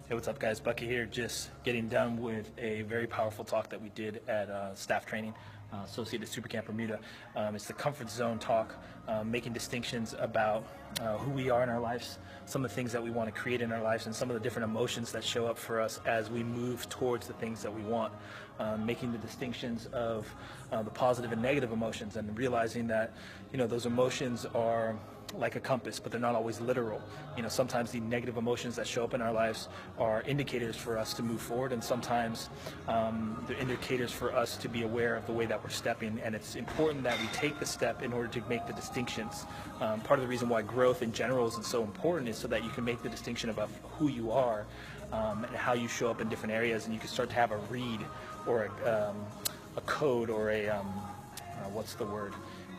Hey, what's up, guys? Bucky here, just getting done with a very powerful talk that we did at staff training, Associated Supercamp Bermuda. It's the comfort zone talk, making distinctions about who we are in our lives, some of the things that we want to create in our lives, and some of the different emotions that show up for us as we move towards the things that we want. Making the distinctions of the positive and negative emotions, and realizing that, those emotions are like a compass, but they're not always literal. Sometimes the negative emotions that show up in our lives are indicators for us to move forward, and sometimes they're indicators for us to be aware of the way that we're stepping. And it's important that we take the step in order to make the distinctions. Part of the reason why growth in general is so important is so that you can make the distinction about who you are and how you show up in different areas, and you can start to have a read or a code or a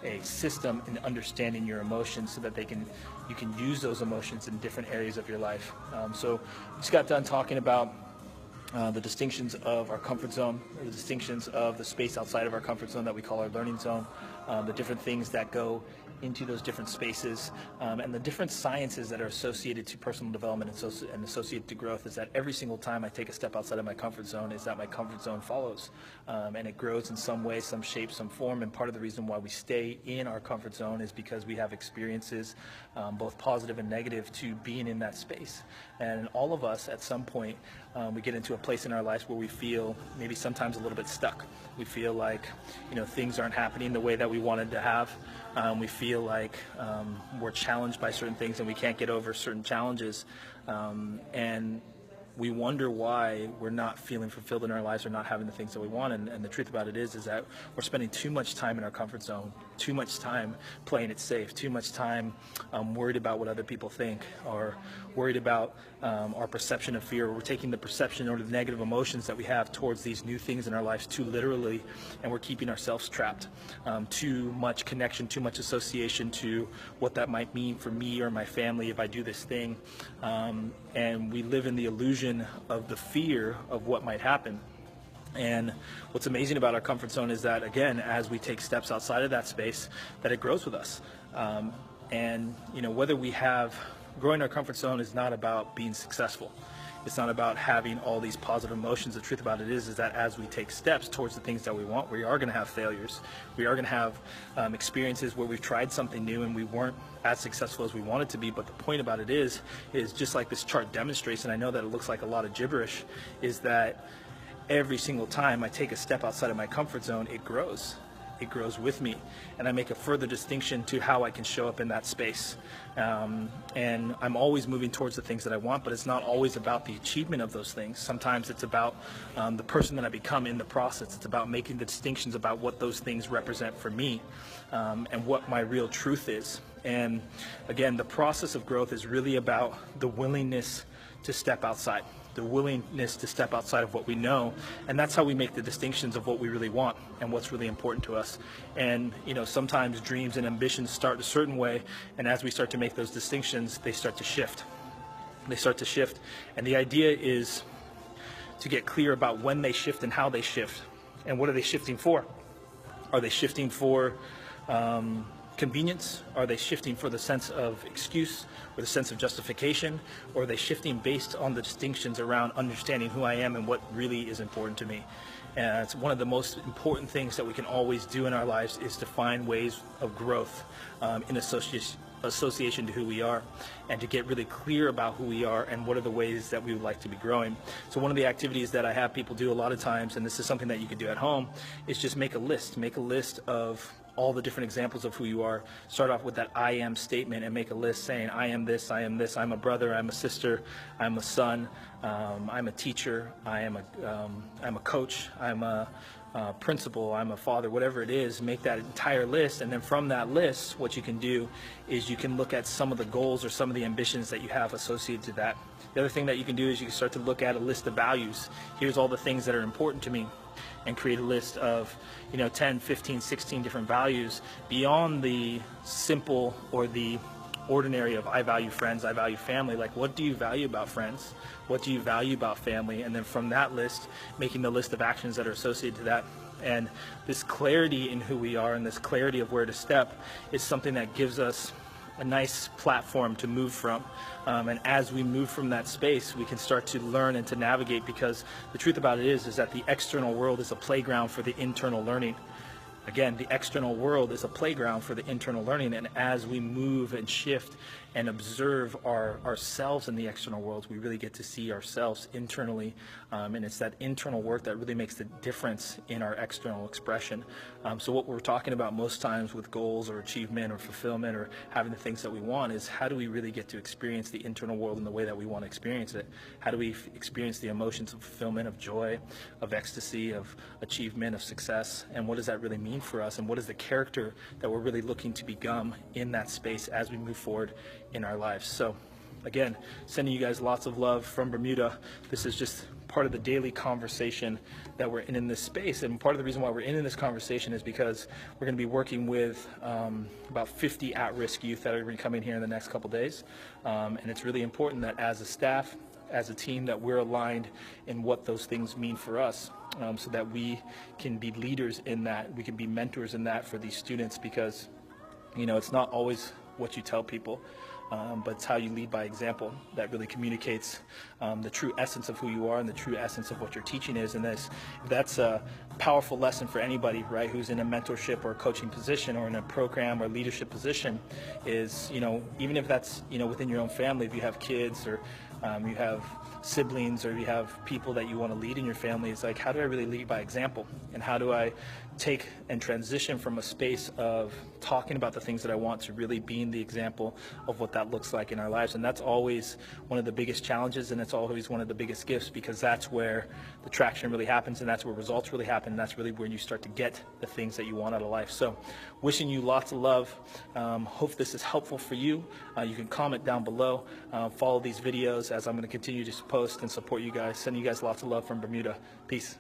a system in understanding your emotions, so that you can use those emotions in different areas of your life. So we just got done talking about the distinctions of our comfort zone, or the distinctions of the space outside of our comfort zone that we call our learning zone, the different things that go into those different spaces, and the different sciences that are associated to personal development and associated to growth. Is that every single time I take a step outside of my comfort zone, is that my comfort zone follows, and it grows in some way, some shape, some form. And part of the reason why we stay in our comfort zone is because we have experiences, both positive and negative, to being in that space. And all of us at some point, we get into a place in our lives where we feel maybe sometimes a little bit stuck. We feel like things aren't happening the way that we wanted to have. We feel like we're challenged by certain things and we can't get over certain challenges, and we wonder why we're not feeling fulfilled in our lives or not having the things that we want. And the truth about it is that we're spending too much time in our comfort zone, too much time playing it safe, too much time worried about what other people think, or worried about our perception of fear. We're taking the perception or the negative emotions that we have towards these new things in our lives too literally, and we're keeping ourselves trapped. Too much connection, too much association to what that might mean for me or my family if I do this thing. And we live in the illusion of the fear of what might happen. And what's amazing about our comfort zone is that, again, as we take steps outside of that space, that it grows with us. And whether we have growing our comfort zone is not about being successful. It's not about having all these positive emotions. The truth about it is that as we take steps towards the things that we want, we are going to have failures. We are going to have experiences where we've tried something new and we weren't as successful as we wanted to be. But the point about it is just like this chart demonstrates, and I know that it looks like a lot of gibberish, is that every single time I take a step outside of my comfort zone, it grows. It grows with me, and I make a further distinction to how I can show up in that space. And I'm always moving towards the things that I want, but it's not always about the achievement of those things. Sometimes it's about the person that I become in the process. It's about making the distinctions about what those things represent for me, and what my real truth is. And again, the process of growth is really about the willingness to step outside. The willingness to step outside of what we know, and that's how we make the distinctions of what we really want and what's really important to us. And sometimes dreams and ambitions start a certain way, and as we start to make those distinctions, they start to shift. And the idea is to get clear about when they shift and how they shift, and what are they shifting for. Are they shifting for convenience? Are they shifting for the sense of excuse or the sense of justification? Or are they shifting based on the distinctions around understanding who I am and what really is important to me? And it's one of the most important things that we can always do in our lives, is to find ways of growth in association to who we are, and to get really clear about who we are and what are the ways that we would like to be growing. So one of the activities that I have people do a lot of times, and this is something that you can do at home, is just make a list of all the different examples of who you are. Start off with that I am statement and make a list saying, I am this, I'm a brother, I'm a sister, I'm a son, I'm a teacher, I'm a coach, I'm a principal, I'm a father, whatever it is. Make that entire list, and then from that list, what you can do is you can look at some of the goals or some of the ambitions that you have associated to that. The other thing that you can do is you can start to look at a list of values. Here's all the things that are important to me, and create a list of 10, 15, 16 different values beyond the simple or the ordinary of I value friends, I value family. Like, what do you value about friends? What do you value about family? And then from that list, making the list of actions that are associated to that. And this clarity in who we are and this clarity of where to step is something that gives us a nice platform to move from. And as we move from that space, we can start to learn and to navigate, because the truth about it is that the external world is a playground for the internal learning. Again, the external world is a playground for the internal learning, and as we move and shift and observe ourselves in the external world, we really get to see ourselves internally, and it's that internal work that really makes the difference in our external expression. So what we're talking about most times with goals or achievement or fulfillment or having the things that we want is, how do we really get to experience the internal world in the way that we want to experience it? How do we experience the emotions of fulfillment, of joy, of ecstasy, of achievement, of success, and what does that really mean for us, and what is the character that we're really looking to become in that space as we move forward in our lives? So again, sending you guys lots of love from Bermuda. This is just part of the daily conversation that we're in this space, and part of the reason why we're in this conversation is because we're going to be working with about 50 at-risk youth that are going to come in here in the next couple days, and it's really important that as a staff, as a team, that we're aligned in what those things mean for us, so that we can be leaders in that, we can be mentors in that for these students, because it's not always what you tell people, but it's how you lead by example that really communicates the true essence of who you are and the true essence of what your teaching is. And that's a powerful lesson for anybody, right, who's in a mentorship or a coaching position or in a program or leadership position, is, even if that's, within your own family, if you have kids or you have siblings or you have people that you want to lead in your family, it's like, how do I really lead by example? And how do I take and transition from a space of talking about the things that I want to really being the example of what that looks like in our lives? And that's always one of the biggest challenges, and it's always one of the biggest gifts, because that's where the traction really happens, and that's where results really happen, and that's really where you start to get the things that you want out of life. So wishing you lots of love. Hope this is helpful for you. You can comment down below, follow these videos as I'm going to continue to post and support you guys. Sending you guys lots of love from Bermuda. Peace.